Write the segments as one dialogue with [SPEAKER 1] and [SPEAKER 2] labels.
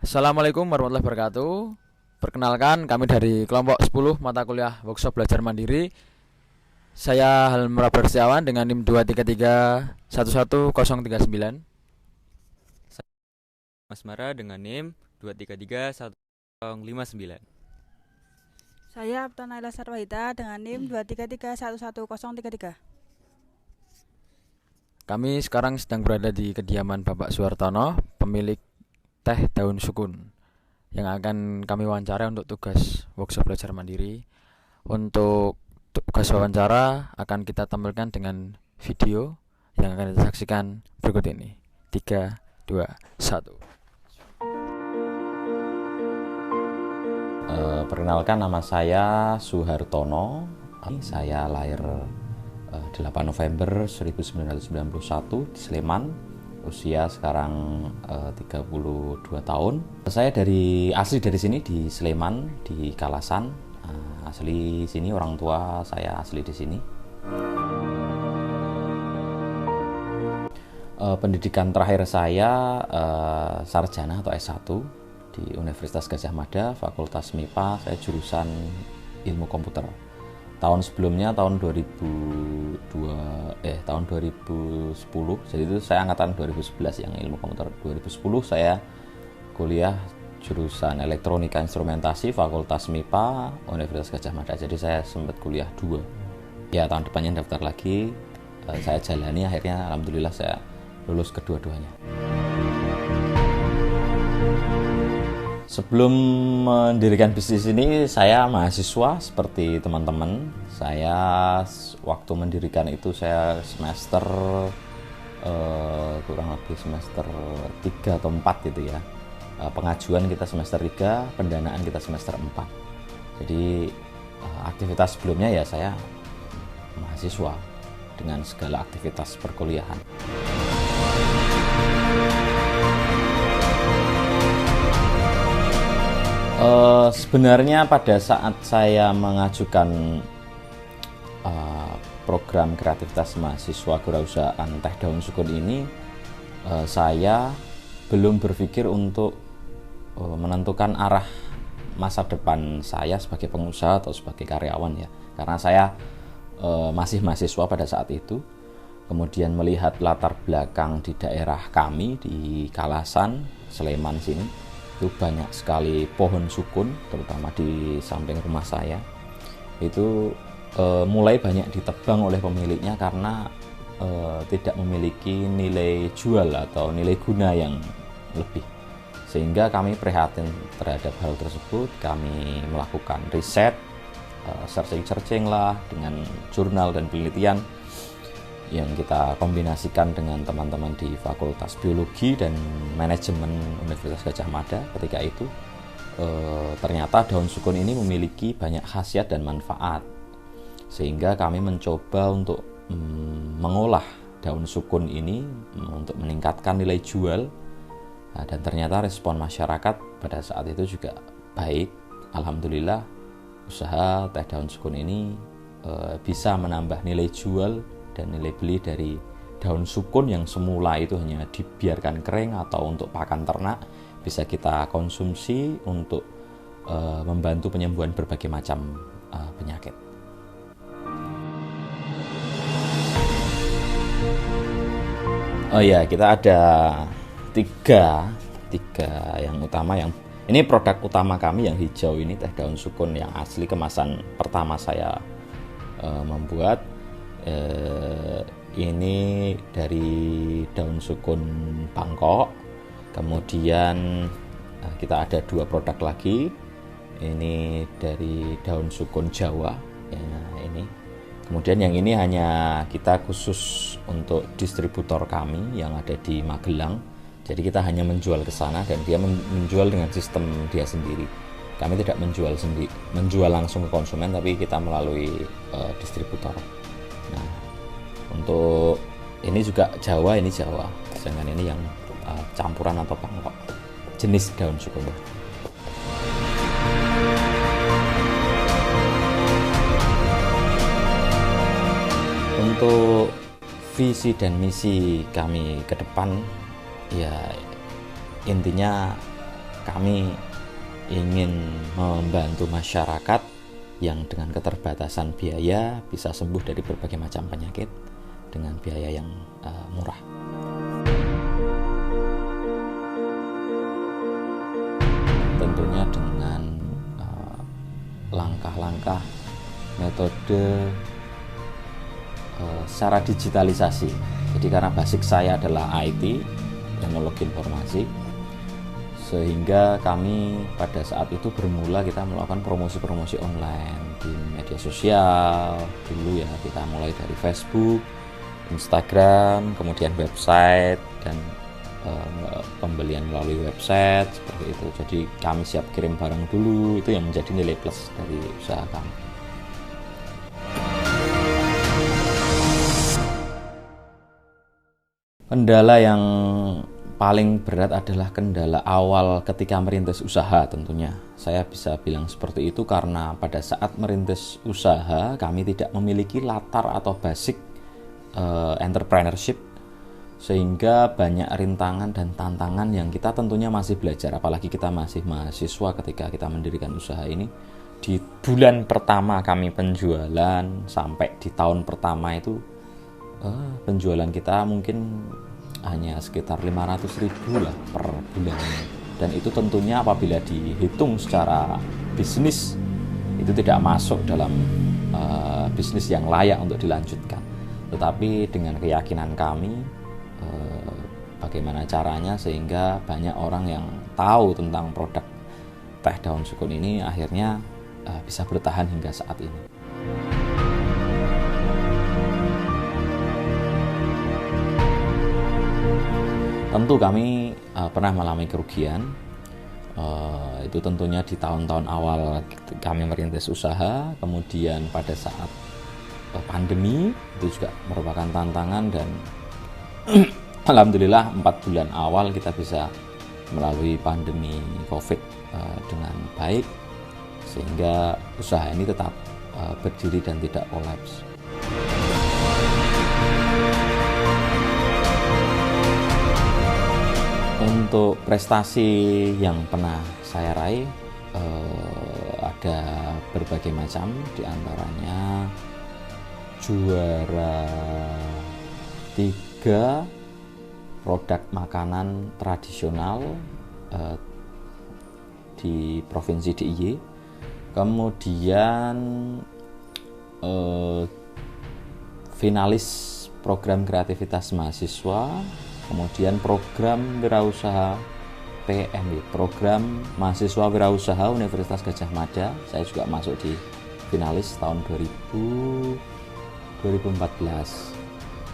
[SPEAKER 1] Assalamualaikum warahmatullahi wabarakatuh. Perkenalkan, kami dari kelompok 10 mata kuliah workshop belajar mandiri. Saya Halmara Bersiawan dengan NIM 233111039.
[SPEAKER 2] Mas Mara dengan NIM 2331059.
[SPEAKER 3] Saya Aptonaila Sarwahita dengan NIM 233111033.
[SPEAKER 1] Kami sekarang sedang berada di kediaman Bapak Suhartono, pemilik teh daun sukun, yang akan kami wawancara untuk tugas workshop belajar mandiri. Untuk tugas wawancara akan kita tampilkan dengan video yang akan kita saksikan berikut ini. 3, 2, 1.
[SPEAKER 4] Perkenalkan, nama saya Suhartono. Saya lahir 8 November 1991 di Sleman. Usia sekarang 32 tahun. Saya asli dari sini di Sleman, di Kalasan. Asli sini, orang tua saya asli di sini. Pendidikan terakhir saya sarjana atau S1 di Universitas Gadjah Mada, Fakultas MIPA. Saya jurusan Ilmu Komputer. Tahun sebelumnya tahun 2010, jadi itu saya angkatan 2011 yang Ilmu Komputer. 2010 saya kuliah jurusan Elektronika Instrumentasi, Fakultas MIPA, Universitas Gadjah Mada. Jadi saya sempat kuliah 2. Ya, tahun depannya daftar lagi. Saya jalani, akhirnya alhamdulillah saya lulus kedua-duanya. Sebelum mendirikan bisnis ini, saya mahasiswa seperti teman-teman. Saya waktu mendirikan itu saya semester kurang lebih semester 3 atau 4 gitu ya. Pengajuan kita semester 3, pendanaan kita semester 4. Jadi aktivitas sebelumnya ya saya mahasiswa dengan segala aktivitas perkuliahan. Sebenarnya pada saat saya mengajukan program kreativitas mahasiswa kewirausahaan teh daun sukun ini, saya belum berpikir untuk menentukan arah masa depan saya sebagai pengusaha atau sebagai karyawan ya, karena saya masih mahasiswa pada saat itu. Kemudian melihat latar belakang di daerah kami di Kalasan, Sleman sini, itu banyak sekali pohon sukun, terutama di samping rumah saya. Itu mulai banyak ditebang oleh pemiliknya karena tidak memiliki nilai jual atau nilai guna yang lebih. Sehingga kami prihatin terhadap hal tersebut. Kami melakukan riset, searching lah dengan jurnal dan penelitian yang kita kombinasikan dengan teman-teman di Fakultas Biologi dan Manajemen Universitas Gadjah Mada. Ketika itu ternyata daun sukun ini memiliki banyak khasiat dan manfaat, sehingga kami mencoba untuk mengolah daun sukun ini untuk meningkatkan nilai jual. Dan ternyata respon masyarakat pada saat itu juga baik. Alhamdulillah, usaha teh daun sukun ini bisa menambah nilai jual dan nilai beli dari daun sukun yang semula itu hanya dibiarkan kering atau untuk pakan ternak, bisa kita konsumsi untuk membantu penyembuhan berbagai macam penyakit. Oh ya, kita ada tiga yang utama. Yang ini produk utama kami yang hijau ini, teh daun sukun yang asli, kemasan pertama saya membuat. Ini dari daun sukun Bangkok. Kemudian kita ada 2 produk lagi. Ini dari daun sukun Jawa ya, ini. Kemudian yang ini hanya kita khusus untuk distributor kami yang ada di Magelang. Jadi kita hanya menjual ke sana dan dia menjual dengan sistem dia sendiri. Kami tidak menjual langsung ke konsumen, tapi kita melalui distributor. Nah, untuk ini juga Jawa, ini Jawa. Sedangkan ini yang campuran atau Bangkok, jenis daun sukun. Untuk visi dan misi kami ke depan, ya intinya kami ingin membantu masyarakat yang dengan keterbatasan biaya bisa sembuh dari berbagai macam penyakit dengan biaya yang murah. Tentunya dengan langkah-langkah metode secara digitalisasi. Jadi karena basic saya adalah IT, teknologi informasi, sehingga kami pada saat itu bermula kita melakukan promosi-promosi online di media sosial. Dulu ya kita mulai dari Facebook, Instagram, kemudian website, dan pembelian melalui website seperti itu. Jadi kami siap kirim barang dulu, itu yang menjadi nilai plus dari usaha kami. Kendala yang paling berat adalah kendala awal ketika merintis usaha tentunya. Saya bisa bilang seperti itu karena pada saat merintis usaha kami tidak memiliki latar atau basic entrepreneurship, sehingga banyak rintangan dan tantangan yang kita tentunya masih belajar, apalagi kita masih mahasiswa ketika kita mendirikan usaha ini. Di bulan pertama kami penjualan sampai di tahun pertama itu penjualan kita mungkin hanya sekitar 500.000 lah per bulan, dan itu tentunya apabila dihitung secara bisnis itu tidak masuk dalam bisnis yang layak untuk dilanjutkan. Tetapi dengan keyakinan kami bagaimana caranya sehingga banyak orang yang tahu tentang produk teh daun sukun ini, akhirnya bisa bertahan hingga saat ini. Tentu kami pernah mengalami kerugian, itu tentunya di tahun-tahun awal kami merintis usaha, kemudian pada saat pandemi itu juga merupakan tantangan, dan alhamdulillah 4 bulan awal kita bisa melalui pandemi COVID dengan baik, sehingga usaha ini tetap berdiri dan tidak kolaps. Untuk prestasi yang pernah saya raih ada berbagai macam, diantaranya juara 3 produk makanan tradisional di Provinsi DIY, kemudian finalis program kreativitas mahasiswa, kemudian program wirausaha PMW, program mahasiswa wirausaha Universitas Gadjah Mada. Saya juga masuk di finalis tahun 2014.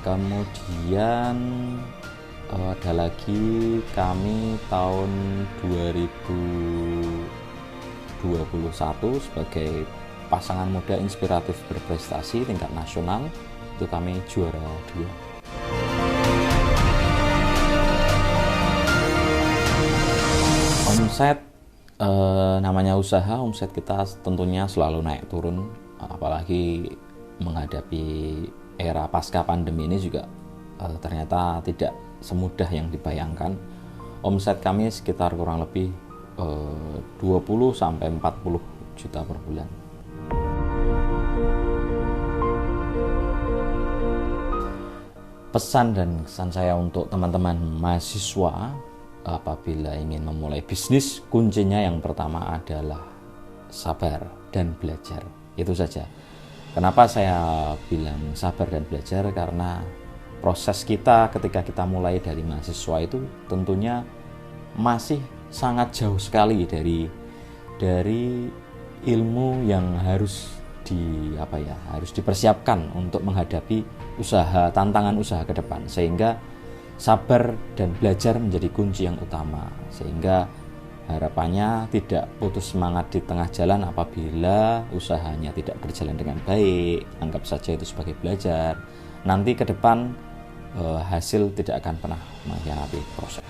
[SPEAKER 4] Kemudian ada lagi kami tahun 2021 sebagai pasangan muda inspiratif berprestasi tingkat nasional, itu kami juara 2. Omset, namanya usaha, omset kita tentunya selalu naik turun, apalagi menghadapi era pasca pandemi ini juga ternyata tidak semudah yang dibayangkan. Omset kami sekitar kurang lebih 20-40 juta per bulan. Pesan dan kesan saya untuk teman-teman mahasiswa apabila ingin memulai bisnis, kuncinya yang pertama adalah sabar dan belajar. Itu saja. Kenapa saya bilang sabar dan belajar? Karena proses kita ketika kita mulai dari mahasiswa itu tentunya masih sangat jauh sekali dari ilmu yang harus harus dipersiapkan untuk menghadapi tantangan usaha ke depan, sehingga sabar dan belajar menjadi kunci yang utama, sehingga harapannya tidak putus semangat di tengah jalan apabila usahanya tidak berjalan dengan baik. Anggap saja itu sebagai belajar. Nanti ke depan hasil tidak akan pernah mengkhianati proses.